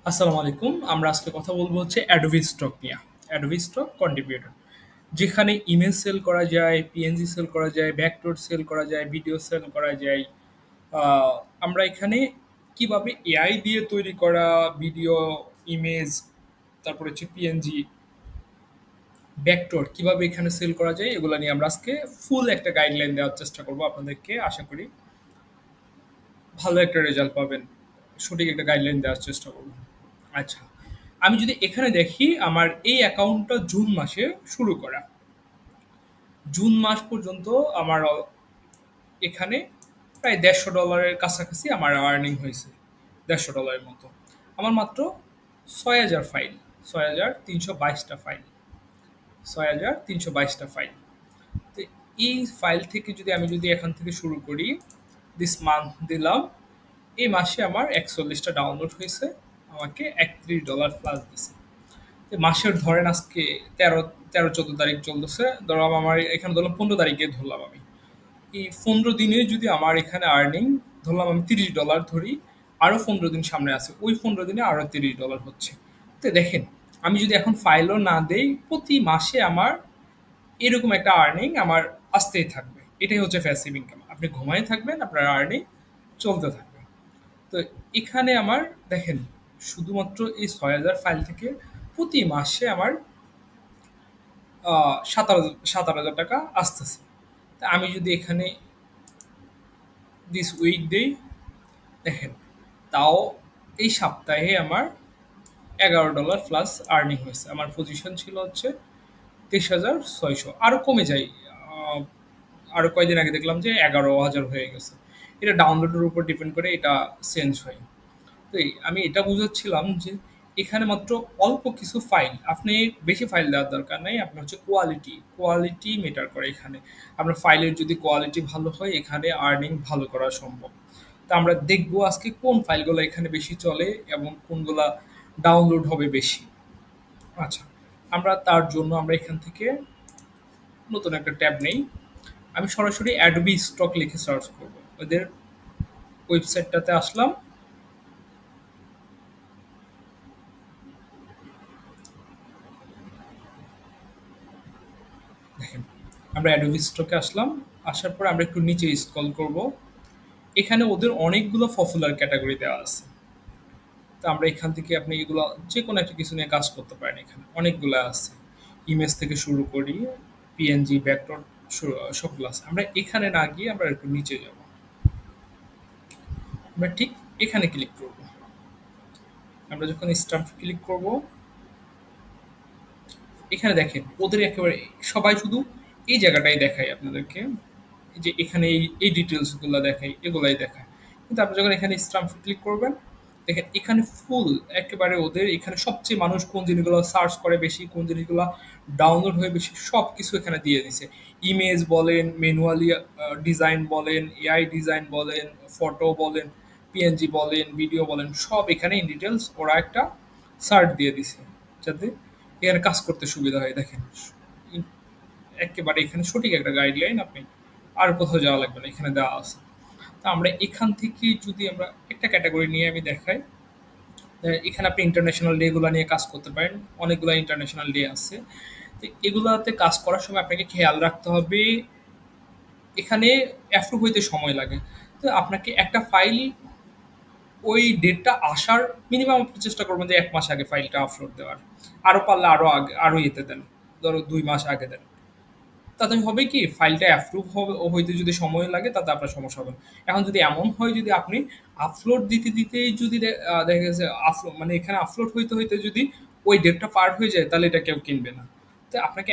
আসসালামু আলাইকুম। আমরা আজকে কথা বলবো হচ্ছে অ্যাডোবি স্টক নিয়ে। Adobe stock contributor. যেখানে ইমেজ সেল করা যায়, পিএনজি সেল করা যায়, ব্যাকডোর সেল করা যায়, ভিডিও সেল করা যায়। আহ, আমরা এখানে কিভাবে এআই দিয়ে তৈরি করা ভিডিও, ইমেজ, তারপরে হচ্ছে পিএনজি, ব্যাকডোর কিভাবে এখানে সেল করা যায় এগুলো নিয়ে আমরা আজকে ফুল একটা গাইডলাইন দেওয়ার চেষ্টা করবো আপনাদেরকে। আশা করি ভালো একটা রেজাল্ট পাবেন। সঠিক একটা গাইডলাইন দেওয়ার চেষ্টা করব। আচ্ছা, আমি যদি এখানে দেখি আমার এই অ্যাকাউন্টটা জুন মাসে শুরু করা। জুন মাস পর্যন্ত আমার এখানে প্রায় $150 কাছাকাছি আমার আর্নিং হয়েছে। $150 মতো। আমার মাত্র 6,000 ফাইল, 6,322টা ফাইল, 6,322টা ফাইল। তো এই ফাইল থেকে যদি আমি এখান থেকে শুরু করি, দিস মান্থ দিলাম, এই মাসে আমার 41টা ডাউনলোড হয়েছে, আমাকে $31 প্লাস দিছে। তো মাসের ধরেন আজকে 13 13 14 তারিখ চলতেছে, ধরলাম আমার এখানে ধরলাম 15 তারিখে ধরলাম আমি। এই 15 দিনে যদি আমার এখানে আর্নিং ধরলাম আমি $30 ধরি, আরো 15 দিন সামনে আছে, ওই 15 দিনে আরো $30 হচ্ছে। তো দেখেন, আমি যদি এখন ফাইলও না দেই, প্রতি মাসে আমার এরকম একটা আর্নিং আমার আসতেই থাকবে। এটাই হচ্ছে প্যাসিভ ইনকাম। আপনি ঘুমায় থাকবেন, আপনার আর্নিং চলতে থাকবে। তো এখানে আমার দেখেন, শুধুমাত্র এই 6,000 ফাইল থেকে প্রতি মাসে আমার 17,000 টাকা আসতেছে। তা আমি যদি এখানে দিস উইক দেই, দেখেন, তাও এই সপ্তাহে আমার $11 প্লাস আর্নিং হয়েছে। আমার পজিশন ছিল হচ্ছে 23,600, আরো কমে যায়। আরো কয়েকদিন আগে দেখলাম যে 11,000 হয়ে গেছে। এটা ডাউনলোডের উপর ডিপেন্ড করে, এটা চেঞ্জ হয়। তো আমি এটা বুঝাচ্ছিলাম যে এখানে মাত্র অল্প কিছু ফাইল, আপনি বেশি ফাইল দেওয়ার দরকার নাই, আপনার হচ্ছে কোয়ালিটি, কোয়ালিটি মেটার করে এখানে। আপনার ফাইলের যদি কোয়ালিটি ভালো হয়, এখানে আর্নিং ভালো করা সম্ভব। তা আমরা দেখবো আজকে কোন ফাইলগুলো এখানে বেশি চলে এবং কোনগুলা ডাউনলোড হবে বেশি। আচ্ছা, তার জন্য আমরা এখান থেকে নতুন একটা ট্যাব নেই। আমি সরাসরি অ্যাডোবি স্টক লিখে সার্চ করব। ওদের ওয়েবসাইটটাতে আসলাম। দেখেন, আমরা অ্যাডোবি স্টকে আসলাম। আসার পর আমরা একটু নিচে স্ক্রল করব। এখানে ওদের অনেকগুলো পপুলার ক্যাটাগরি দেওয়া আছে। তো আমরা এখান থেকে আপনি এগুলো যে কোনো একটা কিছু নিয়ে কাজ করতে পারেন। এখানে অনেকগুলো আছে, ইমেজ থেকে শুরু করি, পিএনজি, ব্যাকডট, সবগুলো আছে। আমরা এখানে না গিয়ে আমরা একটু নিচে যাব। আমরা ঠিক এখানে ক্লিক করব। আমরা যখন স্টাম্প ক্লিক করব, এখানে দেখেন ওদের একেবারে সবাই শুধু এই জায়গাটাই দেখায় আপনাদেরকে, যে এখানে এই ডিটেলসগুলো দেখায়, এগুলাই দেখায়। কিন্তু আপনি যখন এখানে স্টাম্প ক্লিক করবেন, দেখেন এখানে ফুল একেবারে ওদের এখানে সবচেয়ে মানুষ কোন জিনিসগুলো সার্চ করে বেশি, কোন জিনিসগুলো ডাউনলোড হয়ে বেশি, সব কিছু এখানে দিয়ে দিছে। ইমেজ বলেন, ম্যানুয়ালি ডিজাইন বলেন, এআই ডিজাইন বলেন, ফটো বলেন, পিএনজি বলেন, ভিডিও বলেন, সব এখানে ইন ডিটেলস ওরা একটা সার্ট দিয়ে দিছে, যাতে এখানে কাজ করতে সুবিধা হয়। দেখেন, একেবারে এখানে সঠিক একটা গাইডলাইন, আপনি আর কোথাও যাওয়া লাগবে না, এখানে দেওয়া আছে। তা আমরা এখান থেকে যদি আমরা একটা ক্যাটাগরি নিয়ে আমি দেখাই, এখানে আপনি ইন্টারন্যাশনাল ডেগুলো নিয়ে কাজ করতে পারেন। অনেকগুলো ইন্টারন্যাশনাল ডে আছে। তো এগুলাতে কাজ করার সময় আপনাকে খেয়াল রাখতে হবে, এখানে অ্যাপ্রুভ হইতে সময় লাগে। তো আপনাকে একটা ফাইল ওই ডেটটা আসার মিনিমাম আপনি চেষ্টা করবেন যে 1 মাস আগে ফাইলটা আপলোড দেওয়ার। আরো পারলে আরো আগে, আরো এতে দেন, ধরো 2 মাস আগে দেন। তাতে হবে কি, ফাইলটা অ্যাপ্রুভ হবে ও হইতে যদি সময় লাগে, তাতে আপনার সমস্যা হবে না। এখন যদি এমন হয়, যদি আপনি আপলোড দিতে দিতেই যদি দেখা গেছে আপলোড মানে এখানে আপলোড হইতে হইতে যদি ওই ডেটটা পার হয়ে যায়, তাহলে এটা কেউ কিনবে না। তো আপনাকে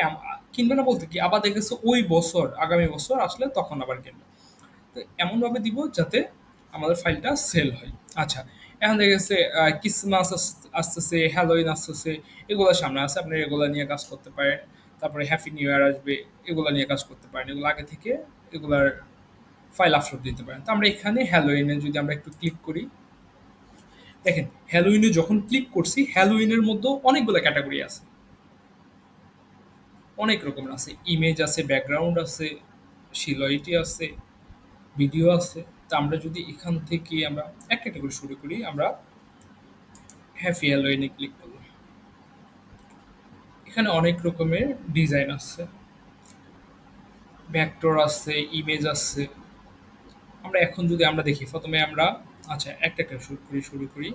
কিনবে না বলতে কি, আবার দেখা গেছে ওই বছর আগামী বছর আসলে তখন আবার কিনবে। তো এমনভাবে দিব যাতে আমাদের ফাইলটা সেল হয়। আচ্ছা, এখন দেখা গেছে ক্রিসমাস আসতেছে, হ্যালোইন আসতেছে, এগুলো সামনে আছে, আপনি এগুলো নিয়ে কাজ করতে পারেন। তারপরে হ্যাপি নিউ ইয়ার আসবে, এগুলো নিয়ে কাজ করতে পারেন। এগুলো আগে থেকে এগুলার ফাইল আপলোড দিতে পারেন। তো আমরা এখানে হ্যালোইনে যদি আমরা একটু ক্লিক করি, দেখেন হ্যালোইনে যখন ক্লিক করছি, হ্যালোইনের মধ্যেও অনেকগুলো ক্যাটাগরি আছে, অনেক রকমের আছে। ইমেজ আছে, ব্যাকগ্রাউন্ড আছে, শিলয়টি আছে, ভিডিও আছে। তো আমরা যদি এখান থেকে আমরা একটা একটা করে শুরু করি, আমরা হ্যাপি হ্যালোইনে ক্লিক করলাম। এখানে অনেক রকমের ডিজাইন আছে, ভেক্টর আছে, ইমেজ আছে। আমরা এখন যদি আমরা দেখি, প্রথমে আমরা আচ্ছা একটা একটা শুরু করি।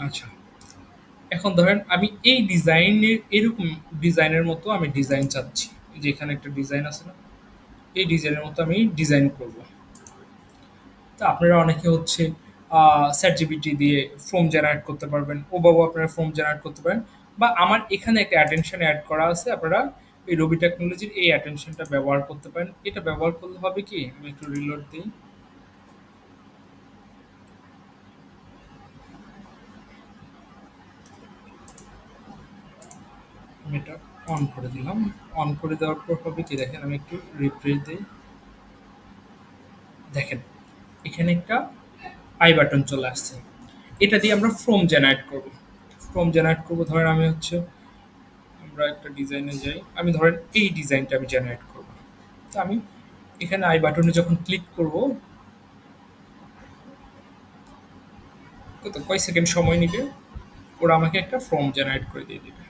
আচ্ছা, এখন ধরেন আমি এই ডিজাইনের এরকম ডিজাইনের মতো আমি ডিজাইন চাচ্ছি। এই যে এখানে একটা ডিজাইন আছে না, এই ডিজাইনের মতো আমি ডিজাইন করব। তো আপনারা অনেকে হচ্ছে চ্যাটজিপিটি দিয়ে ফর্ম জেনারেট করতে পারবেন, ওভাবেও আপনারা ফর্ম জেনারেট করতে পারেন। বা আমার এখানে একটা অ্যাটেনশন অ্যাড করা আছে, আপনারা এই রবি টেকনোলজির এই অ্যাটেনশনটা ব্যবহার করতে পারেন। এটা ব্যবহার করলে হবে কি, আমি একটু রিলোড দিই। আমি এটা অন করে দিলাম। অন করে দেওয়ার পর হবে কি, দেখেন আমি একটু রিফ্রেশ দিই। দেখেন এখানে একটা আই বাটন চলে আসছে। এটা দিয়ে আমরা ফর্ম জেনারেট করব। ফর্ম জেনারেট করব, ধরেন আমি হচ্ছে আমরা একটা ডিজাইনে যাই, আমি ধরেন এই ডিজাইনটা আমি জেনারেট করব। তো আমি এখানে আই বাটনে যখন ক্লিক করব, কত কয় সেকেন্ড সময় নিবে, ওরা আমাকে একটা ফর্ম জেনারেট করে দিয়ে দিবে।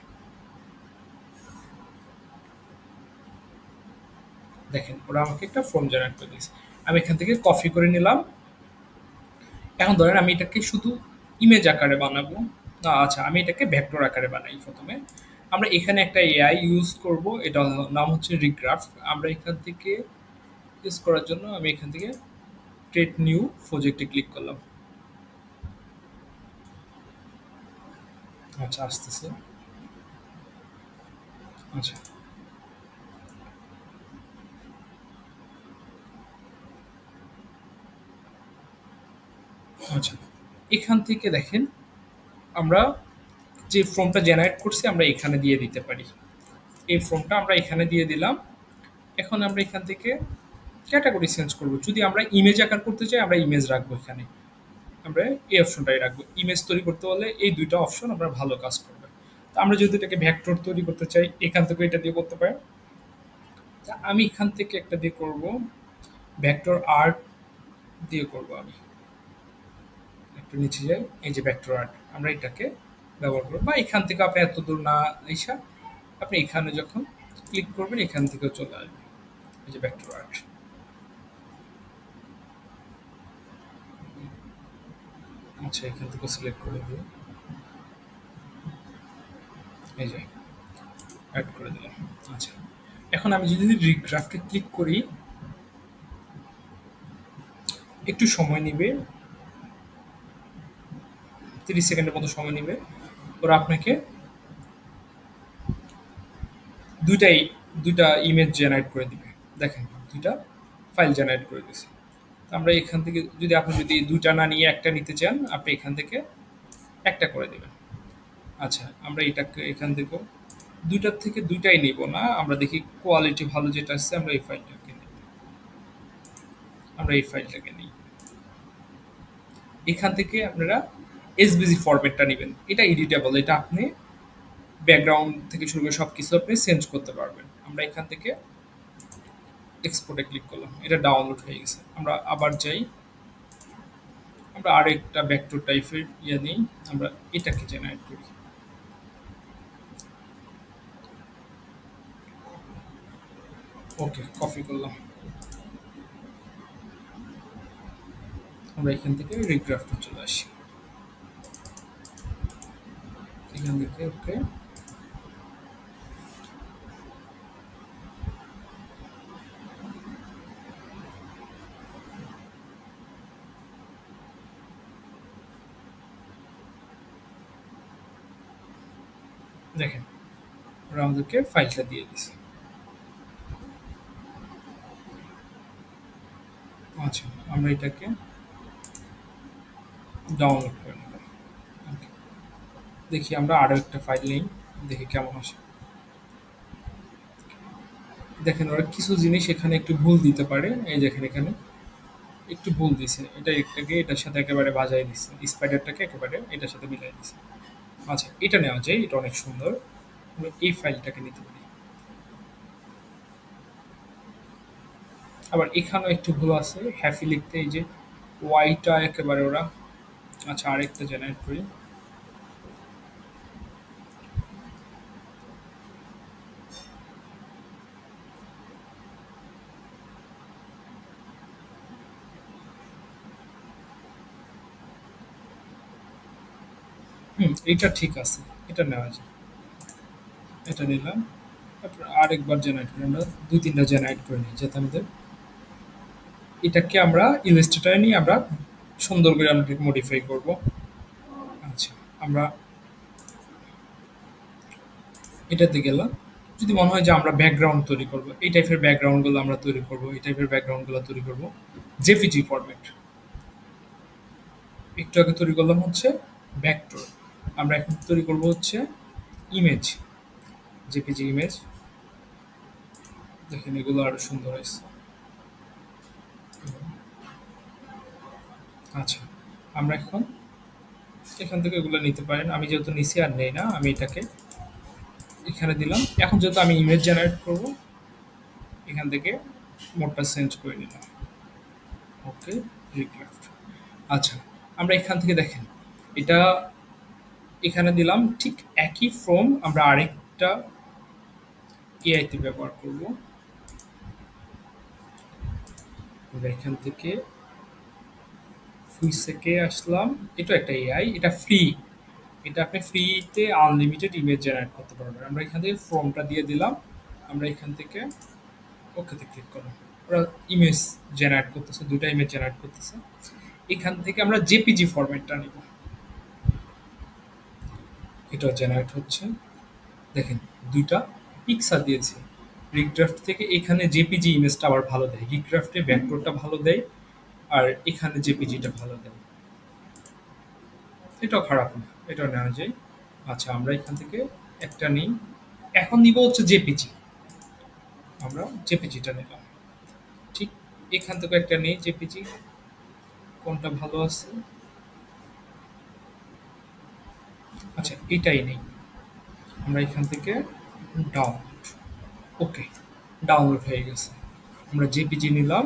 দেখেন ওরা আমাকে একটা ফর্ম জেনারেট করে দিয়েছে। আমি এখান থেকে কপি করে নিলাম। এখন ধরেন আমি এটাকে শুধু ইমেজ আকারে বানাবো। আচ্ছা, আমি এটাকে ভেক্টর আকারে বানাই প্রথমে। আমরা এখানে একটা এআই ইউজ করব, এটা নাম হচ্ছে রিগ্রাফ। আমরা এখান থেকে ইউজ করার জন্য আমি এখান থেকে ক্রিয়েট নিউ প্রজেক্টে ক্লিক করলাম। আচ্ছা, আসতেছে। আচ্ছা, আচ্ছা, এখান থেকে দেখেন আমরা যে ফর্মটা জেনারেট করছি আমরা এখানে দিয়ে দিতে পারি। এই ফর্মটা আমরা এখানে দিয়ে দিলাম। এখন আমরা এখান থেকে ক্যাটাগরি চেঞ্জ করব। যদি আমরা ইমেজ আকার করতে চাই, আমরা ইমেজ রাখবো এখানে। আমরা এই অপশনটাই রাখবো। ইমেজ তৈরি করতে হলে এই দুইটা অপশন আমরা ভালো কাজ করবে। তো আমরা যদি এটাকে ভেক্টর তৈরি করতে চাই, এখান থেকে এটা দিয়ে করতে পারি। তা আমি এখান থেকে একটা দিয়ে করব, ভেক্টর আর্ট দিয়ে করব আমি। একটু নিচে যাই, এই যে ভেক্টর আর্ট, আমরা এটাকে ব্যবহার করব। বা এখান থেকে আপনি এত দূর না এসা, আপনি এখানে যখন ক্লিক করবেন এখান থেকেও চলে আসবে। এই যে ভেক্টর আর্ট। আচ্ছা, এখান থেকে সিলেক্ট করে দিই। এই যে অ্যাড করে দিলাম। আচ্ছা, এখন আমি যদি রিগ্রাফকে ক্লিক করি, একটু সময় নিবে, 30 সেকেন্ডের মতো সময় নিবে। ওরা আপনাকে দুইটাই দুইটা ইমেজ জেনারেট করে দিবে। দেখেন দুইটা ফাইল জেনারেট করে দিছে। তো আমরা এখান থেকে যদি আপনি যদি দুইটা না নিয়ে একটা নিতে চান, আপনি এখান থেকে একটা করে দিবেন। আচ্ছা, আমরা এটাকে এখান থেকেও দুইটার থেকে দুইটাই নিব না, আমরা দেখি কোয়ালিটি ভালো যেটা আসছে আমরা এই ফাইলটাকে নিই। আমরা এই ফাইলটাকে নিই। এখান থেকে আপনারা এসবিজি ফরম্যাটটা নেবেন। এটা এডিটেবল, এটা আপনি ব্যাকগ্রাউন্ড থেকে শুরু করে সব কিছু আপনি চেঞ্জ করতে পারবেন। আমরা এখান থেকে এক্সপোর্টে ক্লিক করলাম, এটা ডাউনলোড হয়ে গেছে। আমরা আবার যাই, আমরা আরেকটা ভেক্টর টাইপের নিই, আমরা এটাকে জেনারেট করি। ওকে, কপি করলাম। আমরা এখান থেকে রিগ্রাফটা চলে আসি, এখান থেকে ওকে। দেখেন ওরা আমাদেরকে ফাইলটা দিয়ে দিছে। আচ্ছা, আমরা এটাকে ডাউনলোড করে নিলাম। ওকে, দেখি আমরা আরও একটা ফাইল নিই, দেখি কেমন আসে। দেখেন ওরা কিছু জিনিস এখানে একটু ভুল দিতে পারে। এই দেখেন এখানে একটু ভুল দিছে, এটা একটাকে এটার সাথে একেবারে বাজায় দিছে, স্পাইডারটাকে একেবারে এটার সাথে মিলাই দিছে। আচ্ছা, এটা নেওয়া যায়, এটা অনেক সুন্দর। আমি এই ফাইলটাকে নিতে পারি। আবার এখানেও একটু ভুল আছে, হ্যাপি লিখতে এই যে ওয়াইটা একেবারে ওরা। আচ্ছা, আরেকটা জেনারেট করি। এটা ঠিক আছে। এটা নেওয়া যায়। এটা নিলাম। তারপর আরেকবার জেনারেট করি আমরা। ২-৩ টা জেনারেট করে নিই যাতে আমাদের এটাকে আমরা ইলাস্ট্রেটরে নিয়ে আমরা সুন্দর করে আমরা মডিফাই করব। আচ্ছা, আমরা এটাতে গেলাম। যদি মনে হয় যে আমরা ব্যাকগ্রাউন্ড তৈরি করব, এই টাইপের ব্যাকগ্রাউন্ডগুলো আমরা তৈরি করব, এই টাইপের ব্যাকগ্রাউন্ডগুলো তৈরি করব। JPG format. একটু আগে তৈরি করলাম হচ্ছে ভেক্টর। আমরা এখন তৈরি করব হচ্ছে ইমেজ, জেপিজি ইমেজ। দেখেন এগুলো আরো সুন্দর হয়েছে। আচ্ছা, আমরা এখন এখান থেকে এগুলো নিতে পারেন। আমি যেহেতু নিছি আর নেই না, আমি এটাকে এখানে দিলাম। এখন যেহেতু আমি ইমেজ জেনারেট করব, এখান থেকে মোডটা চেঞ্জ করে নিলাম। ওকে, রিক্রাফট। আচ্ছা, আমরা এখান থেকে দেখেন এটা এখানে দিলাম। ঠিক একই ফর্ম আমরা আরেকটা এআইতে ব্যবহার করব। আমরা এখান থেকে ফুইসেকে আসলাম। এটা একটা এআই, এটা ফ্রি। এটা আপনি ফ্রিতে আনলিমিটেড ইমেজ জেনারেট করতে পারবেন। আমরা এখান থেকে ফর্মটা দিয়ে দিলাম। আমরা এখান থেকে ওকেতে ক্লিক করলাম। ওরা ইমেজ জেনারেট করতেছে, ২ টা ইমেজ জেনারেট করতেছে। এখান থেকে আমরা জেপিজি ফরম্যাটটা নিব। এটা জেনারেট হচ্ছে। দেখেন ২ টা পিকচার দিয়েছি। রিক্রাফট থেকে এখানে জেপিজি ইমেজটা আবার ভালো দেয়। রিক্রাফটে ভেক্টরটা ভালো দেয়, আর এখানে জেপিজিটা ভালো দেয়। এটাও খারাপ না, এটাও নেওয়া যায়। আচ্ছা, আমরা এখান থেকে একটা নিই। এখন নিব হচ্ছে জেপিজি। আমরা জেপিজিটা নিলাম। ঠিক এখান থেকে একটা নেই জেপিজি। কোনটা ভালো আছে? আচ্ছা, এটাই নেই। আমরা এখান থেকে ডাউনলোড। ওকে, ডাউনলোড হয়ে গেছে। আমরা জেপিজি নিলাম,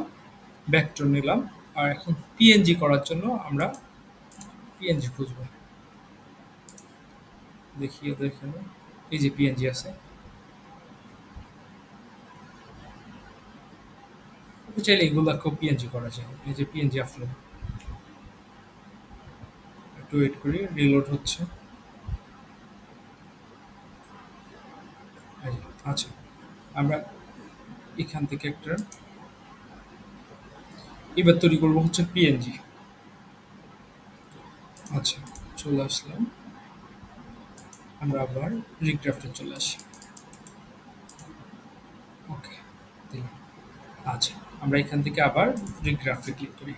ভেক্টর নিলাম, আর এখন পিএনজি করার জন্য আমরা পিএনজি খুঁজবো। দেখি ওদের এখানে এই যে পিএনজি আছে। আপনি চাইলে এগুলাকেও পিএনজি করা যায়। এই যে পিএনজি আপলোড। একটু ওয়েট করি, রিলোড হচ্ছে। এই যে, আচ্ছা, আমরা এখান থেকে একটা এবার তৈরি করবো হচ্ছে পিএনজি। আচ্ছা, চলে আসলাম। আমরা আবার রিক্রাফটে চলে আসি। ওকে, দিলাম। আচ্ছা, আমরা এখান থেকে আবার রিক্রাফটে ক্লিক করি।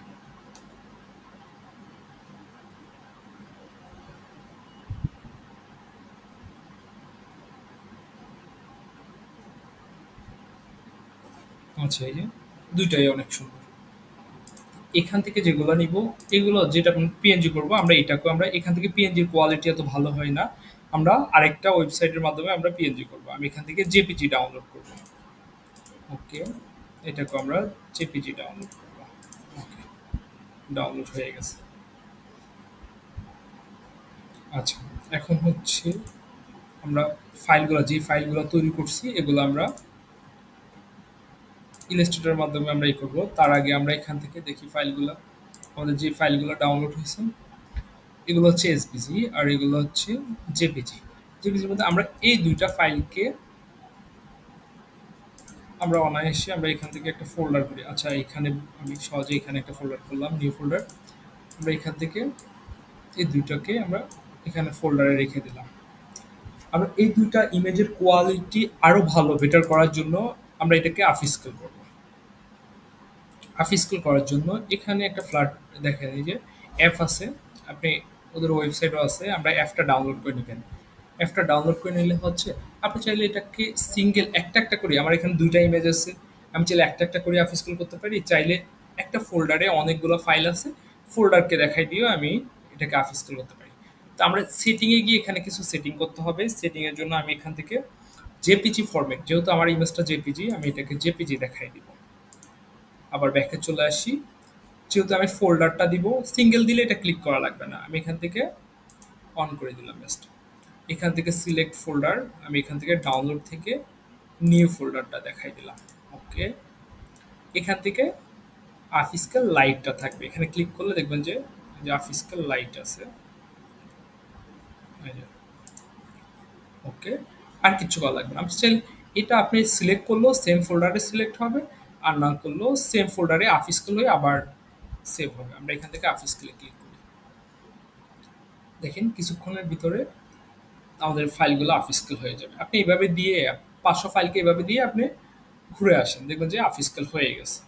আচ্ছা, এই যে ২ টাই অনেক সুন্দর। এখান থেকে যেগুলো নিব, এগুলো যেটা পিএনজি করবো, আমরা এটাকেও আমরা এখান থেকে পিএনজির কোয়ালিটি এত ভালো হয় না। আমরা আরেকটা ওয়েবসাইটের মাধ্যমে আমরা পিএনজি করবো। আমি এখান থেকে জেপিজি ডাউনলোড করব। ওকে, এটাকেও আমরা জেপিজি ডাউনলোড করবো। ওকে, ডাউনলোড হয়ে গেছে। আচ্ছা, এখন হচ্ছে আমরা ফাইলগুলো যে ফাইলগুলো তৈরি করছি এগুলো আমরা ইলাস্ট্রেটরের মাধ্যমে আমরা করব। তার আগে আমরা এখান থেকে দেখি ফাইলগুলো, আমাদের যে ফাইলগুলো ডাউনলোড হয়েছে এগুলো হচ্ছে এসপিজি আর এগুলো হচ্ছে জেপিজি। জেপিজির মধ্যে আমরা এই ২ টা ফাইলকে আমরা অনায়াসে আমরা এখান থেকে একটা ফোল্ডার করি। আচ্ছা, এখানে আমি সহজে এখানে একটা ফোল্ডার করলাম, নিউ ফোল্ডার। আমরা এখান থেকে এই ২ টাকে আমরা এখানে ফোল্ডারে রেখে দিলাম। আমরা এই ২ টা ইমেজের কোয়ালিটি আরো ভালো বেটার করার জন্য আমরা এটাকে আফস্কেল করব। আফস্কেল করার জন্য এখানে একটা ফ্ল্যাট দেখেন, এই যে অ্যাপ আছে, আপনি ওদের ওয়েবসাইটও আছে। আমরা অ্যাপটা ডাউনলোড করে নেবেন। অ্যাপটা ডাউনলোড করে নিলে হচ্ছে আপনি চাইলে এটাকে সিঙ্গেল একটা একটা করে, আমার এখানে ২ টা ইমেজ আছে, আমি চাইলে একটা একটা করে আফস্কেল করতে পারি। চাইলে একটা ফোল্ডারে অনেকগুলো ফাইল আছে, ফোল্ডারকে দেখাই দিয়েও আমি এটাকে আফস্কেল করতে পারি। তো আমরা সেটিংয়ে গিয়ে এখানে কিছু সেটিং করতে হবে। সেটিংয়ের জন্য আমি এখান থেকে জেপিজি ফরম্যাট, যেহেতু আমার ইমেজটা জেপিজি, আমি এটাকে জেপিজি দেখাই দিব। আবার ব্যাকে চলে আসি। যেহেতু আমি ফোল্ডারটা দিব, সিঙ্গেল দিলে এটা ক্লিক করা লাগবে না। আমি এখান থেকে অন করে দিলাম জাস্ট। এখান থেকে সিলেক্ট ফোল্ডার, আমি এখান থেকে ডাউনলোড থেকে নিউ ফোল্ডারটা দেখাই দিলাম। ওকে, এখান থেকে আফিসকাল লাইটটা থাকবে। এখানে ক্লিক করলে দেখবেন যে আফিসকাল লাইট আছে। এই যে, ওকে। আর কিচ্ছু করা লাগবে না। আপনি চাইলে এটা আপনি সিলেক্ট করলেও সেম ফোল্ডারে সিলেক্ট হবে, আর না করলেও সেম ফোল্ডারে আফিসকেল হয়ে আবার সেভ হবে। আমরা এখান থেকে আফিসকেলে ক্লিক করি। দেখেন কিছুক্ষণের ভিতরে আমাদের ফাইলগুলো আফিসকেল হয়ে যাবে। আপনি এভাবে দিয়ে ৫০০ ফাইলকে এভাবে দিয়ে আপনি ঘুরে আসেন। দেখবেন যে আফিসকেল হয়ে গেছে।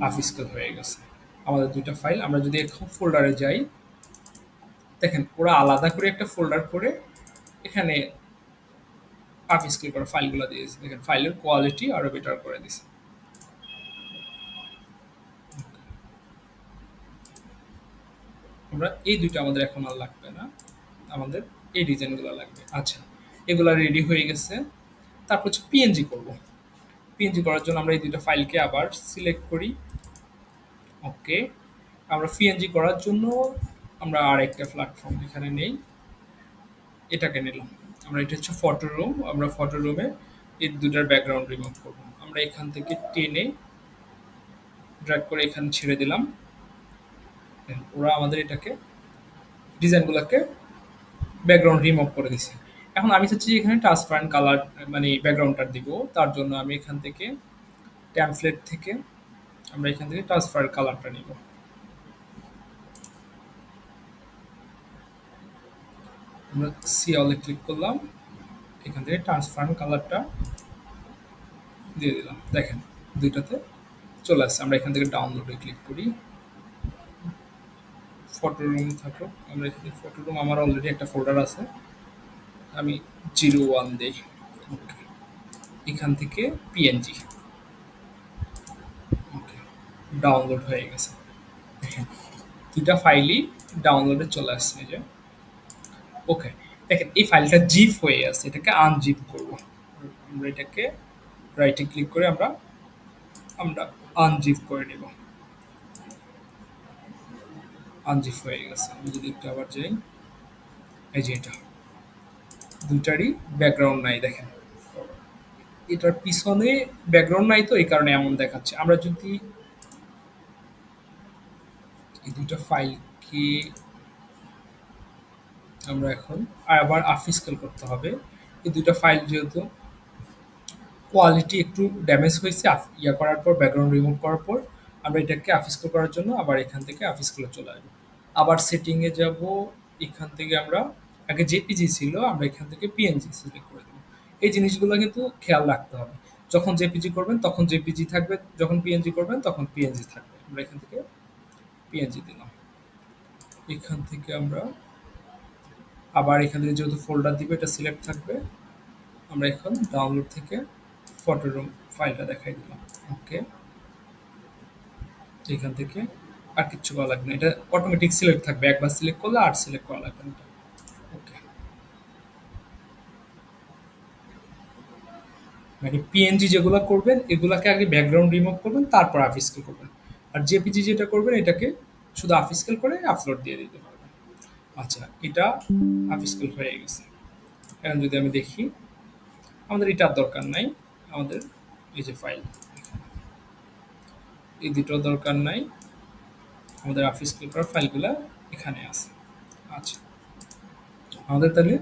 আফিসকেল হয়ে গেছে। আমাদের ২ টা ফাইল। আমরা যদি এখন ফোল্ডারে যাই, দেখেন ওরা আলাদা করে একটা ফোল্ডার করে এখানে আফিসকেল করা ফাইলগুলো দিয়েছে। দেখেন ফাইলের কোয়ালিটি আরো বেটার করে দিছে। আমরা এই ২ টা আমাদের এখন আর লাগবে না। আমাদের এই ডিজাইনগুলো লাগবে। আচ্ছা, এগুলা রেডি হয়ে গেছে। তারপর হচ্ছে পিএনজি করব। পিএনজি করার জন্য আমরা এই ২ টা ফাইলকে আবার সিলেক্ট করি। ওকে। আমরা পিএনজি করার জন্য আমরা আরেকটা প্ল্যাটফর্ম এখানে নেই। এটাকে নিলাম। আমরা এটা হচ্ছে ফটো রুম। আমরা ফটো রুমে এই ২ টার ব্যাকগ্রাউন্ড রিমুভ করব। আমরা এখান থেকে টেনে ড্র্যাগ করে এখানে ছেড়ে দিলাম। ওরা আমাদের এটাকে ডিজাইনগুলোকে ব্যাকগ্রাউন্ড রিমুভ করে দিছে। এখন আমি চাচ্ছি যে এখানে ট্রান্সপারেন্ট কালার মানে ব্যাকগ্রাউন্ডটা দিব। তার জন্য আমি এখান থেকে টেমপ্লেট থেকে আমরা এখান থেকে ট্রান্সপারেন্ট কালারটা নিব। আমরা সি অলে ক্লিক করলাম। এখান থেকে ট্রান্সপারেন্ট কালারটা দিয়ে দিলাম। দেখেন ২ টাতে চলে আসছে। আমরা এখান থেকে ডাউনলোডে ক্লিক করি। ফটো রুম থাকুক। আমরা এখানে ফটো রুম আমার অলরেডি একটা ফোল্ডার আছে। আমি 01 দেই। ওকে। এখান থেকে পিএনজি। ওকে। ডাউনলোড হয়ে গেছে। দেখেন ২ টা ফাইলই ডাউনলোডে চলে আসছে এই যে। ওকে। দেখেন এই ফাইলটা জিপ হয়ে আছে। এটাকে আনজিপ করব। আমরা এটাকে রাইটে ক্লিক করে আমরা আমরা আনজিপ করে নেব। আনজিপ হয়ে গেছে। আমি যদি একটু আবার যাই, এই যে এটা। ২ টারই ব্যাকগ্রাউন্ড নাই দেখেন। এটার পিছনে ব্যাকগ্রাউন্ড নাই তো এই কারণে এমন দেখাচ্ছে। আমরা যদি এই ২ টা ফাইলকে আমরা এখন আবার আনস্কেল করতে হবে। এই ২ টা ফাইল যেহেতু কোয়ালিটি একটু ড্যামেজ হয়েছে ইয়া করার পর ব্যাকগ্রাউন্ড রিমুভ করার পর আমরা এটাকে আনস্কেল করার জন্য আবার এখান থেকে আনস্কেলে চলে আসবো। আবার সেটিংয়ে যাব। এখান থেকে আমরা আগে জেপিজি ছিল আমরা এখান থেকে পিএনজি সিলেক্ট করে দেবো। এই জিনিসগুলো কিন্তু খেয়াল রাখতে হবে। যখন জেপিজি করবেন তখন জেপিজি থাকবে, যখন পিএনজি করবেন তখন পিএনজি থাকবে। আমরা এখান থেকে পিএনজি দিলাম। এখান থেকে আমরা আবার এখান থেকে যেহেতু ফোল্ডার দিবে এটা সিলেক্ট থাকবে। আমরা এখন ডাউনলোড থেকে ফটো রুম ফাইলটা দেখাই দিলাম। ওকে। এখান থেকে আর কিচ্ছু করা লাগবে না। এটা অটোমেটিক সিলেক্ট থাকবে। একবার সিলেক্ট করলে আর সিলেক্ট করা লাগবে না। ওকে। মানে পিএনজি যেগুলো করবেন এগুলাকে আগে ব্যাকগ্রাউন্ড রিমুভ করবেন তারপর আফস্কেল করবেন। আর জেপিজি যেটা করবেন এটাকে শুধু আফস্কেল করে আপলোড দিয়ে দিতে পারবেন। আচ্ছা, এটা আফস্কেল হয়ে গেছে। এখন যদি আমি দেখি আমাদের এটার দরকার নাই। আমাদের এই যে ফাইল এই দুটোর দরকার নাই। আমাদের আফস্কেল করা ফাইলগুলা এখানে আছে। আচ্ছা, আমাদের তাহলে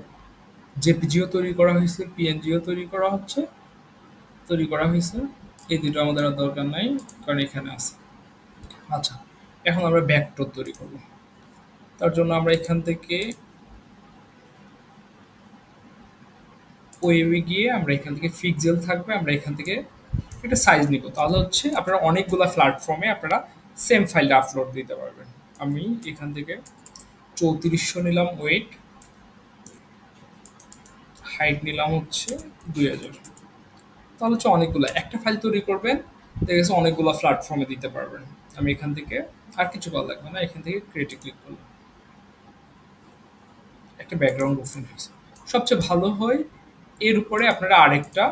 জেপিজিও তৈরি করা হয়েছে, পিএনজিও তৈরি করা হয়েছে। এই দুটো আমাদের আর দরকার নাই কারণ এখানে আছে। আচ্ছা, এখন আমরা ভেক্টর তৈরি করব। তার জন্য আমরা এখান থেকে ওয়েবে গিয়ে আমরা এখান থেকে পিক্সেল থাকবে। আমরা এখান থেকে একটা সাইজ নিব। তাহলে হচ্ছে আপনারা অনেকগুলা প্ল্যাটফর্মে আপনারা সেম ফাইলটা আপলোড দিতে পারবেন। আমি এখান থেকে ৩৪০০ নিলাম ওয়েট, হাইট নিলাম হচ্ছে ২০০০। তাহলে হচ্ছে অনেকগুলো একটা ফাইল তৈরি করবেন, দেখা গেছে অনেকগুলো প্ল্যাটফর্মে দিতে পারবেন। আমি এখান থেকে আর কিছু করা লাগবে না। এখান থেকে ক্রিয়েটে ক্লিক করলাম। একটা ব্যাকগ্রাউন্ড ওপেন হয়েছে। সবচেয়ে ভালো হয় এর উপরে আপনারা আরেকটা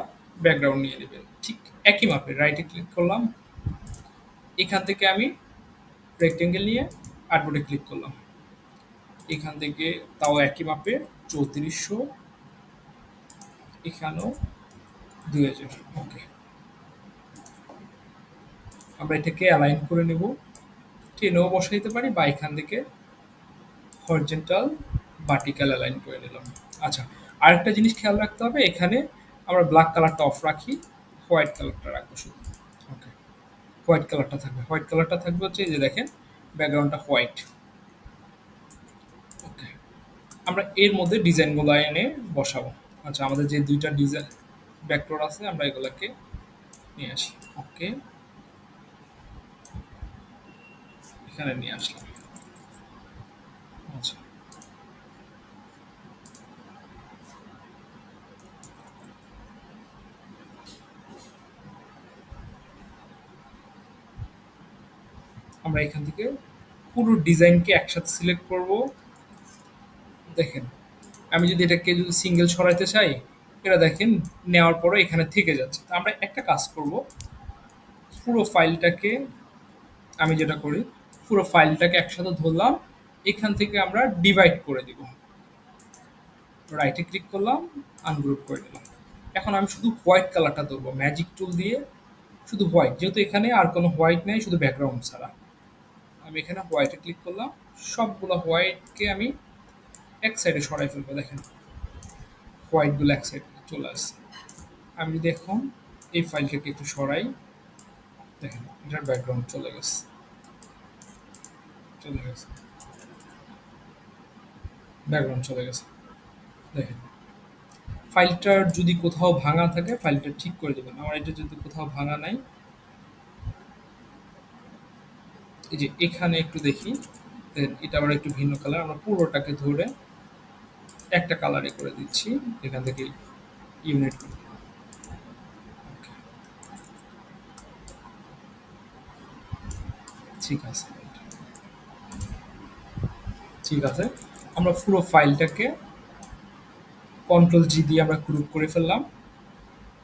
ব্যাকগ্রাউন্ড নিয়ে নেবেন। ঠিক একই মাপে রাইটে ক্লিক করলাম। এখান থেকে আমি রেক্টেঙ্গেল নিয়ে আর্টবোর্ডে ক্লিক করলাম। এখান থেকে তাও একই মাপে ৩৪০০, এখানেও ২০০০। ওকে। আমরা এটাকে অ্যালাইন করে নেব। টেনেও বসাইতে পারি বা এখান থেকে হরিজন্টাল, ভার্টিক্যাল অ্যালাইন করে নিলাম। আচ্ছা, আরেকটা জিনিস খেয়াল রাখতে হবে, এখানে আমরা ব্ল্যাক কালারটা অফ রাখি, হোয়াইট কালারটা রাখবো শুধু। ওকে, হোয়াইট কালারটা থাকবে। হোয়াইট কালারটা থাকবে হচ্ছে এই যে দেখেন, ব্যাকগ্রাউন্ডটা হোয়াইট। ওকে, আমরা এর মধ্যে ডিজাইনগুলো এনে বসাবো। আচ্ছা, আমাদের যে ২ টা ডিজাইন ভেক্টর আছে আমরা এগুলাকে নিয়ে আসি। ওকে, এখানে নিয়ে আসলাম। আচ্ছা, আমরা এখান থেকে পুরো ডিজাইনকে একসাথে সিলেক্ট করব। দেখেন, আমি যদি এটাকে যদি সিঙ্গেল সরাইতে চাই, এটা দেখেন নেওয়ার পরে এখানে থেকে যাচ্ছে। তো আমরা একটা কাজ করব, পুরো ফাইলটাকে, আমি যেটা করি, পুরো ফাইলটাকে একসাথে ধরলাম, এখান থেকে আমরা ডিভাইড করে দিব। রাইটে ক্লিক করলাম, আনগ্রুপ করে দিলাম। এখন আমি শুধু হোয়াইট কালারটা ধরবো ম্যাজিক টুল দিয়ে, শুধু হোয়াইট, যেহেতু এখানে আর কোনো হোয়াইট নেই, শুধু ব্যাকগ্রাউন্ড ছাড়া। আমি এখানে হোয়াইটে ক্লিক করলাম, সবগুলো হোয়াইটকে আমি এক সাইডে সরাই ফেলবো। দেখেন হোয়াইটগুলো এক সাইডে চলে আসছে। আমি যদি এখন এই ফাইলটাকে একটু সরাই, দেখেন এটার ব্যাকগ্রাউন্ড চলে গেছে, চলে গেছে, ব্যাকগ্রাউন্ড চলে গেছে। দেখেন, ফাইলটার যদি কোথাও ভাঙা থাকে ফাইলটা ঠিক করে দেবেন। আমার এটা যদি কোথাও ভাঙা নাই, এই যে এখানে একটু দেখি, এটা আবার একটু ভিন্ন কালার, আমরা পুরোটাকে ধরে একটা কালারে করে দিচ্ছি। এখান থেকে ইউনিট করে, ঠিক আছে, ঠিক আছে। আমরা পুরো ফাইলটাকে কন্ট্রোল জি দিয়ে আমরা গ্রুপ করে ফেললাম।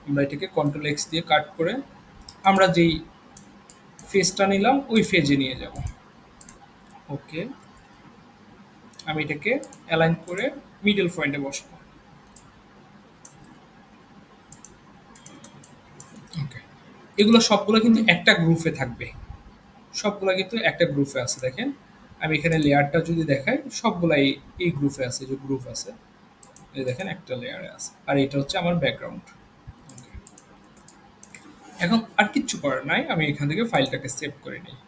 আমরা এটাকে কন্ট্রোল এক্স দিয়ে কাট করে আমরা যেই ফেজটা নিলাম ওই ফেজে নিয়ে যাব। ওকে, আমি এটাকে অ্যালাইন করে মিডল পয়েন্টে বসাবো। ওকে, এগুলো সবগুলো কিন্তু একটা গ্রুপে থাকবে, সবগুলা কিন্তু একটা গ্রুপে আছে। দেখেন, আমি এখানে লেয়ারটা যদি দেখাই, সবগুলাই এই গ্রুপে আছে, যে গ্রুপ আছে, এই দেখেন একটা লেয়ারে আছে, আর এটা হচ্ছে আমার ব্যাকগ্রাউন্ড। এখন আর কিচ্ছু করার নাই, আমি এখান থেকে ফাইলটাকে সেভ করে নিই।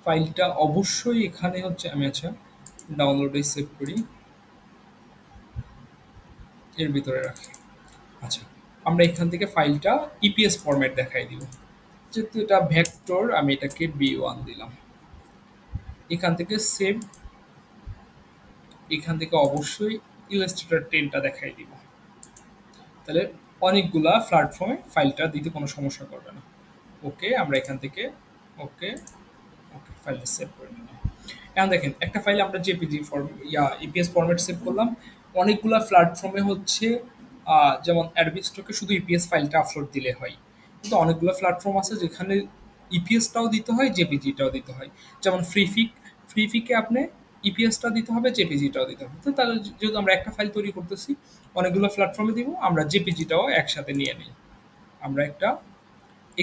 ফাইলটা অবশ্যই এখানে হচ্ছে, আমি আচ্ছা ডাউনলোডে সেভ করি, এর ভিতরে রাখি। আচ্ছা, আমরা এখান থেকে ফাইলটা ইপিএস ফরম্যাট দেখাই দিব। যেহেতু এটা ভেক্টর, আমি এটাকে বি1 দিলাম। এখান থেকে সেভ, এখান থেকে অবশ্যই ইলাস্ট্রেটর 10টা দেখাই দিব। তাহলে অনেকগুলা প্ল্যাটফর্মে ফাইলটা দিতে কোনো সমস্যা করবে না। ওকে, আমরা এখান থেকে, ওকে, ওকে, ফাইলটা সেভ করে নিলাম। এখন দেখেন, একটা ফাইল আমরা JPG form EPS format save করলাম। অনেকগুলা প্ল্যাটফর্মে হচ্ছে যেমন অ্যাডবি স্টকে শুধু ইপিএস ফাইলটা আপলোড দিলে হয়, কিন্তু অনেকগুলো প্ল্যাটফর্ম আছে যেখানে ইপিএসটাও দিতে হয়, জেপিজিটাও দিতে হয়। যেমন ফ্রিফিকে আপনি ইপিএসটা দিতে হবে, জেপিজিটাও দিতে হবে। তো তাহলে যেহেতু আমরা একটা ফাইল তৈরি করতেছি, অনেকগুলো প্ল্যাটফর্মে দিব, আমরা জেপিজিটাও একসাথে নিয়ে নিই। আমরা একটা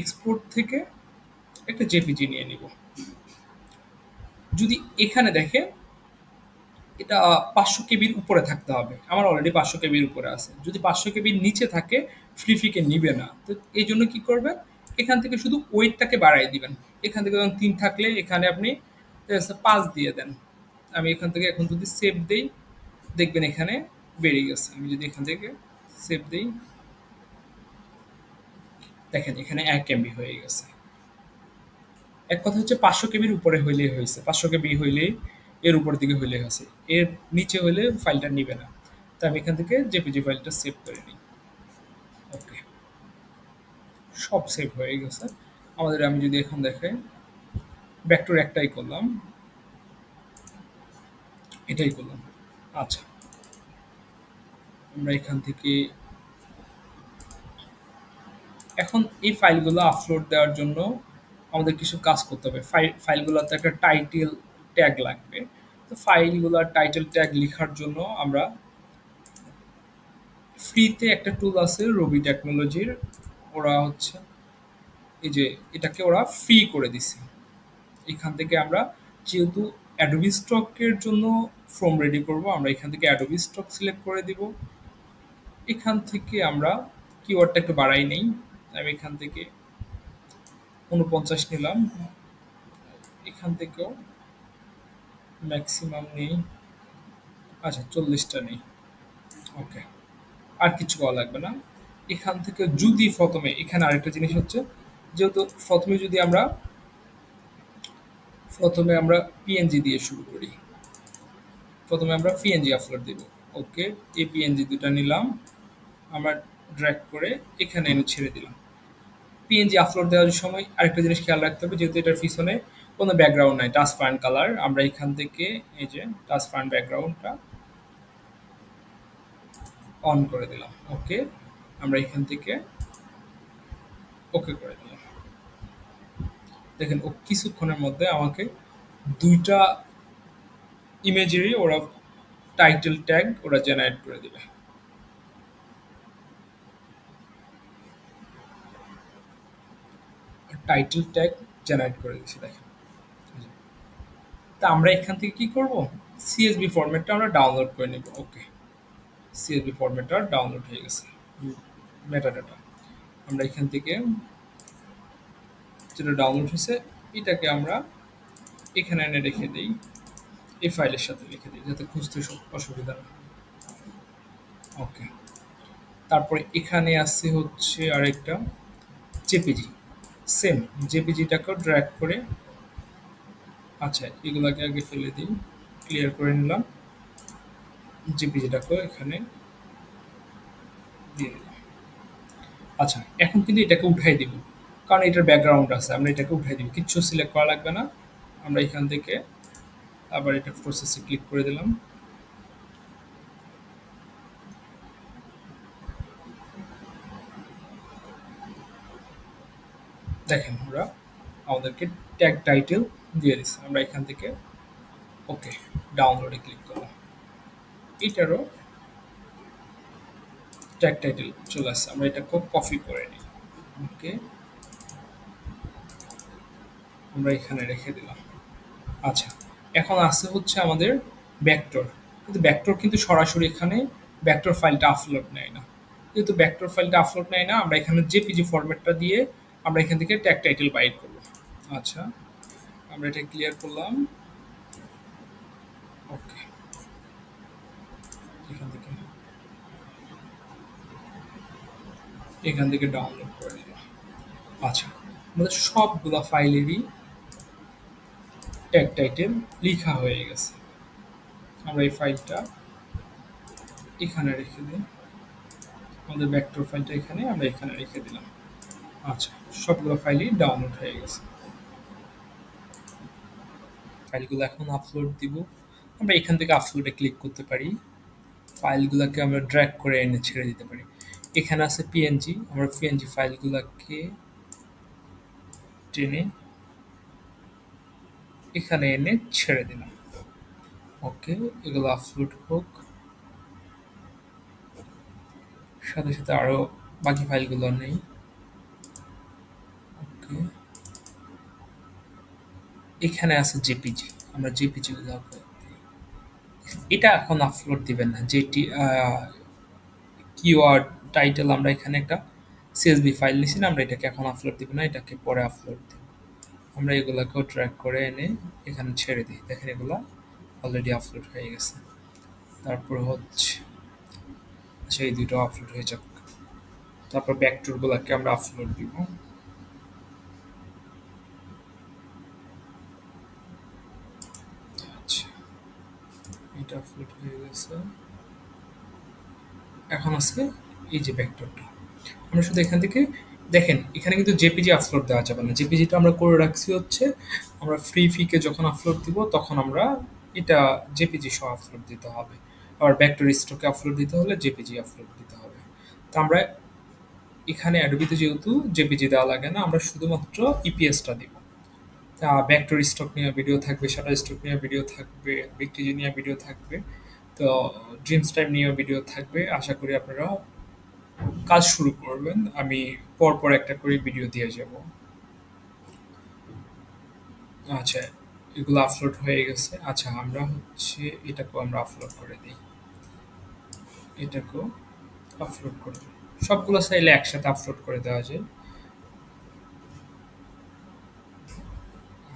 এক্সপোর্ট থেকে একটা জেপিজি নিয়ে নিব। যদি এখানে দেখেন, এটা ৫০০ কেবির উপরে থাকতে হবে। আমার অলরেডি ৫০০ কেবির উপরে আছে। যদি ৫০০ কেবির নিচে থাকে, ফ্রিফিকে নিবে না। তো এই জন্য কি করবেন, এখান থেকে শুধু ওয়েটটাকে বাড়াই দিবেন। এখান থেকে যখন ৩ থাকলে এখানে আপনি ৫ দিয়ে দেন। আমি এখান থেকে এখন যদি সেভ দেই, দেখবেন এখানে বেড়ে গেছে। আমি যদি এখান থেকে সেভ দেই, দেখেন এখানে ১ এমবি হয়ে গেছে। এক কথা হচ্ছে ৫০০ কেবির উপরে হইলেই হয়েছে, ৫০০ কেবি হইলেই, এর উপর দিকে হইলে হয়েছে, এর নিচে হইলে ফাইলটা নিবে না। তো আমি এখান থেকে জেপিজি ফাইলটা সেভ করে নিই। ওকে, সব সেভ হয়ে গেছে আমাদের। আমি যদি এখন দেখাই, ভেক্টর একটাই করলাম, এটাই করলাম। আচ্ছা, আমরা এখান থেকে এখন এই ফাইলগুলো আপলোড দেওয়ার জন্য আমাদের কিছু কাজ করতে হবে। ফাইলগুলোতে একটা টাইটেল ট্যাগ লাগবে। তো ফাইলগুলোর টাইটেল ট্যাগ লেখার জন্য আমরা ফ্রিতে একটা টুল আছে রবি টেকনোলজির, ওরা হচ্ছে এই যে এটাকে ওরা ফ্রি করে দিছে। এখান থেকে আমরা যেহেতু অ্যাডোবি স্টকের জন্য ফর্ম রেডি করব, আমরা এখান থেকে অ্যাডোবি স্টক সিলেক্ট করে দিব। এখান থেকে আমরা কিওয়ার্ডটা একটু বাড়াই নেই। আমি এখান থেকে ৪৯ নিলাম। এখান থেকেও ম্যাক্সিমাম নেই। আচ্ছা, ৪০টা নেই। ওকে, আর কিছু করা লাগবে না। এখান থেকে যদি প্রথমে এখানে আরেকটা জিনিস হচ্ছে, যেহেতু প্রথমে যদি আমরা প্রথমে আমরা পিএনজি দিয়ে শুরু করি। প্রথমে আমরা পিএনজি আপলোড দিব। ওকে, এই পিএনজি দুটা নিলাম, আমরা ড্র্যাগ করে এখানে এনে ছেড়ে দিলাম। পিএনজি আপলোড দেওয়ার সময় আরেকটা জিনিস খেয়াল রাখতে হবে, যেহেতু এটার পিছনে কোনো ব্যাকগ্রাউন্ড নাই, ট্রান্সপারেন্ট কালার, আমরা এখান থেকে এই যে ট্রান্সপারেন্ট ব্যাকগ্রাউন্ডটা অন করে দিলাম। ওকে, আমরা এখান থেকে ওকে করে দিলাম। দেখেন ও কিছুক্ষণের মধ্যে আমাকে দুইটা ইমেজেরই ওরা টাইটেল ট্যাগ ওরা জেনারেট করে দিবে। টাইটেল ট্যাগ জেনারেট করে দিচ্ছি, দেখেন। তা আমরা এখান থেকে কি করব, সিএসভি ফরম্যাটটা আমরা ডাউনলোড করে নেব। ওকে, সিএসভি ফরম্যাটটা ডাউনলোড হয়ে গেছে। মেটা ডাটা আমরা এখান থেকে যেটা ডাউনলোড হয়েছে এটাকে আমরা এখানে এনে রেখে দিই, এই ফাইলের সাথে রেখে দিই যাতে খুঁজতে অসুবিধা না। ওকে, তারপরে এখানে আসছে হচ্ছে আরেকটা জেপিজি, সেম জেপিজিটাকেও ড্র্যাগ করে, আচ্ছা এগুলাকে আগে ফেলে দিই, ক্লিয়ার করে নিলাম। জেপিজিটাকেও এখানে দিয়ে দিলাম। আচ্ছা, এখন কিন্তু এটাকে উঠাই দিব, কারণ এটার ব্যাকগ্রাউন্ড আছে, আমরা এটাকে উঠাই দিব, কিচ্ছু সিলেক্ট করা লাগবে না। আমরা এখান থেকে আবার এটা প্রসেসে ক্লিক করে দিলাম। দেখেন ওরা আমাদেরকে ট্যাগ টাইটেল দিয়ে দিচ্ছে। আমরা এখান থেকে ওকে ডাউনলোডে ক্লিক করলাম, এটারও ট্যাগ টাইটেল চলে আসছে। আমরা এটাকে কপি করে নিই। ওকে, আমরা এখানে রেখে দিলাম। আচ্ছা, এখন আসছে হচ্ছে আমাদের ভেক্টর, কিন্তু ভেক্টর কিন্তু সরাসরি এখানে ভেক্টর ফাইলটা আপলোড নেয় না। যেহেতু ভেক্টর ফাইলটা আপলোড নেয় না, আমরা এখানে জেপিজি ফরম্যাটটা দিয়ে আমরা এখান থেকে ট্যাগ টাইটেল বাইর করব। আচ্ছা, আমরা এটা ক্লিয়ার করলাম। ওকে, এখান থেকে ডাউনলোড করে দিলাম। আচ্ছা, আমাদের সবগুলা ফাইলেরই ট্যাগ টাইটেল লিখা হয়ে গেছে। আমরা এই ফাইলটা এখানে রেখে দিই, আমাদের ভেক্টর ফাইলটা এখানে আমরা এখানে রেখে দিলাম। আচ্ছা, সবগুলো ফাইলই ডাউনলোড হয়ে গেছে। ফাইলগুলো এখন আপলোড দিব। আমরা এখান থেকে আপলোডে ক্লিক করতে পারি, ফাইলগুলোকে আমরা ড্র্যাগ করে এনে ছেড়ে দিতে পারি। এখানে আছে পিএনজি, আমরা পিএনজি ফাইলগুলোকে টেনে এখানে এনে ছেড়ে দিলাম। ওকে, এগুলো আপলোড হোক, সাথে সাথে আরো বাকি ফাইলগুলো নেই। ওকে, এখানে আছে জেপিজি, আমরা জেপিজি গুলো এটা এখন আপলোড দিবেন না, যেটি কিওয়ার্ড টাইটেল আমরা এখানে একটা সিএসভি ফাইল নিছি না, আমরা এটাকে এখন আপলোড দিব না, এটাকে পরে আপলোড দিব। আমরা এগুলাকেও ট্র্যাক করে এনে এখানে ছেড়ে দিই। দেখেন এগুলা অলরেডি আপলোড হয়ে গেছে। তারপর হচ্ছে আচ্ছা, এই দুটো আপলোড হয়ে যাক। তারপর ব্যাকটুরগুলোকে আমরা আপলোড দিব। আচ্ছা, এটা আপলোড হয়ে গেছে। এখন আছে এই যে ভেক্টরটা, আমরা শুধু এখান থেকে দেখেন, এখানে কিন্তু জেপিজি আপলোড দেওয়া যাবে না। জেপিজিটা আমরা করে রাখছি হচ্ছে আমরা ফ্রি ফিকে যখন আপলোড দিব তখন আমরা এটা জেপিজি সহ আপলোড দিতে হবে। আবার ভেক্টর স্টকে আপলোড দিতে হলে জেপিজি আপলোড দিতে হবে। তো আমরা এখানে অ্যাডোবিতে যেহেতু জেপিজি দেওয়া লাগে না, আমরা শুধুমাত্র ইপিএসটা দিব। তা ভেক্টর স্টক নিয়ে ভিডিও থাকবে, শাটার স্টক নিয়ে ভিডিও থাকবে, বিগটিজি নিয়ে ভিডিও থাকবে, তো ড্রিমস টাইম নিয়েও ভিডিও থাকবে। আশা করি আপনারা কাজ শুরু করবেন, আমি পরপর একটা করে ভিডিও দিয়ে যাব। আচ্ছা, এগুলো আপলোড হয়ে গেছে। আচ্ছা, আমরা হচ্ছে এটাকেও আমরা আপলোড করে দিই। এটাকেও আপলোড করে দিই। সবগুলো চাইলে একসাথে আপলোড করে দেওয়া যায়।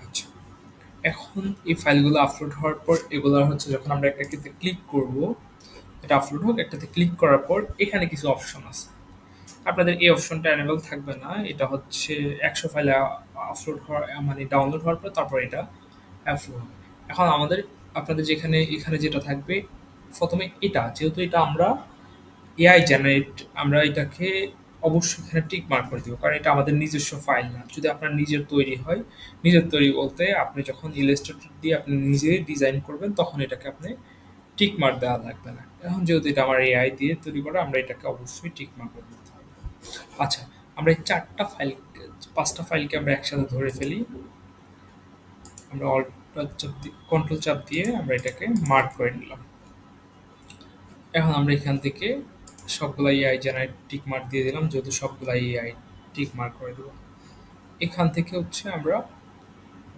আচ্ছা, এখন এই ফাইলগুলো আপলোড হওয়ার পর এগুলো হচ্ছে যখন আমরা একটাতে ক্লিক করব, এটা আপলোড হোক, একটাতে ক্লিক করার পর এখানে কিছু অপশন আছে। আপনাদের এই অপশনটা এনেবল থাকবে না। এটা হচ্ছে ১০০ ফাইলে আপলোড হওয়ার মানে ডাউনলোড হওয়ার পর তারপর এটা আপলোড হবে। এখন আপনাদের যেখানে এখানে যেটা থাকবে, ১ম এ এটা যেহেতু এটা আমরা এআই জেনারেট, আমরা এটাকে অবশ্যই এখানে টিক মার্ক করে দিব। কারণ এটা আমাদের নিজস্ব ফাইল না। যদি আপনার নিজের তৈরি হয়, নিজের তৈরি বলতে আপনি যখন ইলাস্ট্রেটর দিয়ে আপনি নিজেই ডিজাইন করবেন তখন এটাকে আপনি টিক মার্ক দেওয়া লাগবে না। এখন যেহেতু এটা আমার এআই দিয়ে তৈরি করা, আমরা এটাকে অবশ্যই টিক মার্ক করে দিতে হবে। আচ্ছা, আমরা এই ৪ টা ফাইল ৫ টা ফাইলকে আমরা একসাথে ধরে ফেলি। আমরা কন্ট্রোল চাপ দিয়ে আমরা এটাকে মার্ক করে নিলাম। এখন আমরা এখান থেকে সবগুলা এআই জেনারেট টিক মার্ক দিয়ে দিলাম, যেহেতু সবগুলা এআই টিক মার্ক করে দেবো। এখান থেকে হচ্ছে আমরা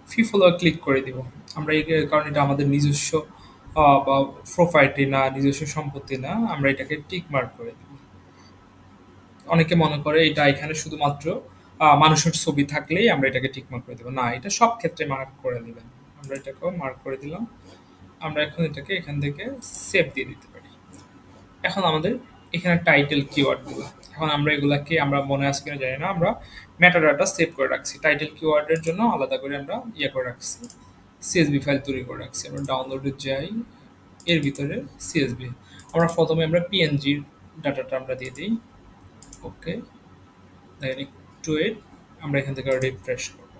ফি ফলোয়ার ক্লিক করে দিব। আমরা কারণ এটা আমাদের নিজস্ব বা প্রোপার্টি না, নিজস্ব সম্পত্তি না, আমরা এটাকে টিক মার্ক করে দিব। অনেকে মনে করে এটা এখানে শুধুমাত্র মানুষের ছবি থাকলেই আমরা এটাকে টিক মার্ক করে দেবো। না, এটা সব ক্ষেত্রে মার্ক করে দিবেন। আমরা এটাকেও মার্ক করে দিলাম। আমরা এখন এটাকে এখান থেকে সেভ দিয়ে দিতে পারি। এখন আমাদের এখানে টাইটেল কিওয়ার্ডগুলো, এখন আমরা এগুলাকে আমরা মনে আছে কিনা জানি না, আমরা মেটাডাটা সেভ করে রাখছি। টাইটেল কিওয়ার্ডের জন্য আলাদা করে আমরা ইয়ে করে রাখছি, সিএসভি ফাইল তৈরি করে রাখছি। আমরা ডাউনলোডে যাই, এর ভিতরে সিএসভি আমরা প্রথমে আমরা পিএনজির ডাটাটা আমরা দিয়ে দিই। ওকে, দেখেন একটু ওয়েট, আমরা এখান থেকে রিফ্রেশ করব।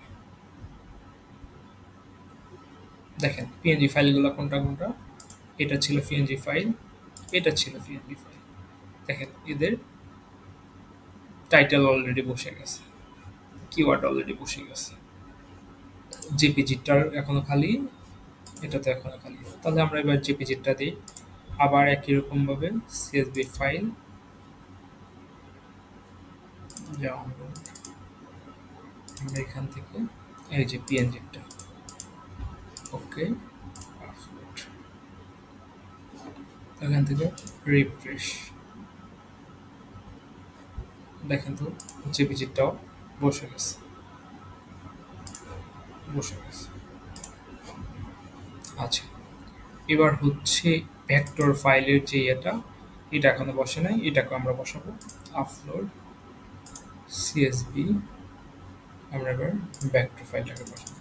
দেখেন পিএনজি ফাইলগুলো কোনটা কোনটা, এটা ছিল পিএনজি ফাইল, এটা ছিল পিএনজি ফাইল। দেখেন এদের টাইটেল অলরেডি বসে গেছে, কিওয়ার্ড অলরেডি বসে গেছে। জেপিজিটার এখনো খালি, এটা তো এখনো খালি। তাহলে আমরা এবার জেপিজিটা দিই। আবার একই রকম ভাবে সিএসভি ফাইল, যেমন আমরা এখান থেকে এই যে পিএনজিটা, ওকে, এখান থেকে রিফ্রেশ। দেখেন তো জেপিজিটাও বসে গেছে, বসে গেছে। আচ্ছা, এবার হচ্ছে ভেক্টর ফাইলের যে এটা এখনো বসে নাই, এটাকে আমরা বসাবো। আপলোড সিএসভি, আমরা এবার ভেক্টর ফাইলটাকে বসাবো।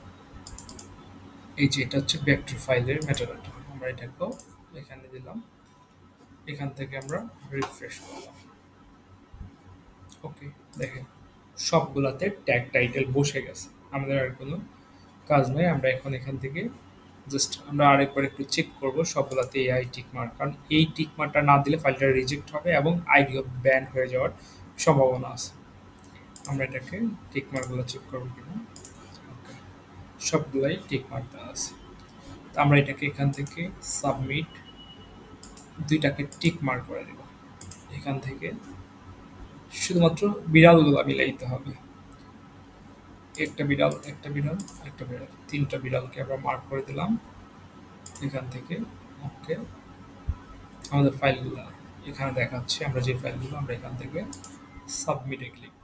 এই যে এটা হচ্ছে ভেক্টর ফাইলের মেটাডাটা, আমরা এটাকেও এখানে দিলাম। এখান থেকে আমরা রিফ্রেশ করলাম। ওকে, দেখেন সবগুলাতে ট্যাগ টাইটেল বসে গেছে। আমাদের আর কোনো কাজ নাই। আমরা এখন এখান থেকে জাস্ট আমরা আরেকবার একটু চেক করব সবগুলাতে এআই টিক মার্ক, কারণ এই টিক মার্কটা না দিলে ফাইলটা রিজেক্ট হবে এবং আইডিও ব্যান হয়ে যাওয়ার সম্ভাবনা আছে। আমরা এটাকে টিক মার্কগুলো চেক করবো কিনা। ওকে, সবগুলাই টিক মার্ক দেওয়া আছে। তো আমরা এটাকে এখান থেকে সাবমিট, দুইটাকে টিক মার্ক করে দেব। এখান থেকে শুধুমাত্র বিড়ালগুলো মিলাইতে হবে। একটা বিড়াল, একটা বিড়াল, একটা বিড়াল, তিনটা বিড়ালকে আমরা মার্ক করে দিলাম এখান থেকে। ওকে, আমাদের ফাইলগুলো এখানে দেখাচ্ছে। আমরা যে ফাইলগুলো আমরা এখান থেকে সাবমিটে ক্লিক,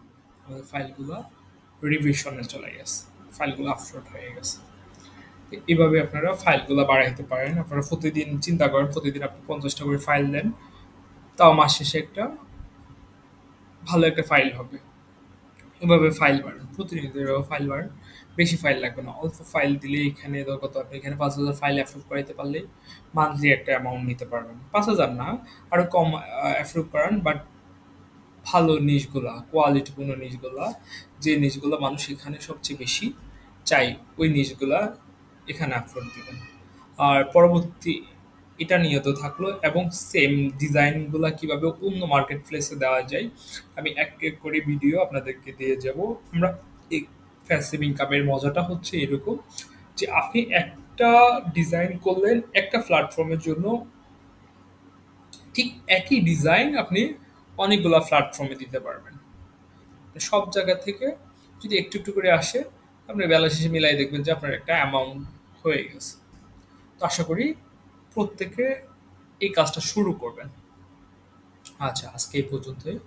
আমাদের ফাইলগুলো রিভিশনে চলে গেছে, ফাইলগুলো আপলোড হয়ে গেছে। তো এভাবে আপনারা ফাইলগুলো বাড়াইতে পারেন। আপনারা প্রতিদিন চিন্তা করেন, প্রতিদিন আপনি 50টা করে ফাইল দেন, তাও মাস শেষে একটা ভালো একটা ফাইল হবে। এভাবে ফাইল বাড়ান, প্রতিনিয়ত এভাবে ফাইল বাড়ান। বেশি ফাইল লাগবে না, অল্প ফাইল দিলে এখানে ধর কত, আপনি এখানে ৫,০০০ ফাইল অ্যাপ্রুভ করাইতে পারলে মান্থলি একটা অ্যামাউন্ট নিতে পারবেন। ৫,০০০ না, আরও কম অ্যাপ্রুভ করান, বাট ভালো নিশগুলা, কোয়ালিটিপূর্ণ নিশগুলা, যে নিশগুলো মানুষ এখানে সবচেয়ে বেশি চাই, ওই নিশগুলা এখানে আপলোড দিবেন। আর পরবর্তী এটা নিয়ত থাকলো, এবং সেম ডিজাইনগুলা কিভাবে অন্য মার্কেট প্লেসে দেওয়া যায় আমি এক এক করে ভিডিও আপনাদেরকে দিয়ে যাব। আমরা এই প্যাসিভ ইনকামের মজাটা হচ্ছে এরকম যে আপনি একটা ডিজাইন করলেন একটা প্ল্যাটফর্মের জন্য, ঠিক একই ডিজাইন আপনি অনেকগুলা প্ল্যাটফর্মে দিতে পারবেন। সব জায়গা থেকে যদি একটু একটু করে আসে, আপনি বেলা শেষে মিলাই দেখবেন যে আপনার একটা অ্যামাউন্ট হয়ে গেছে। তো আশা করি প্রত্যেকে এই কাজটা শুরু করবেন। আচ্ছা, আজকে এই পর্যন্তই।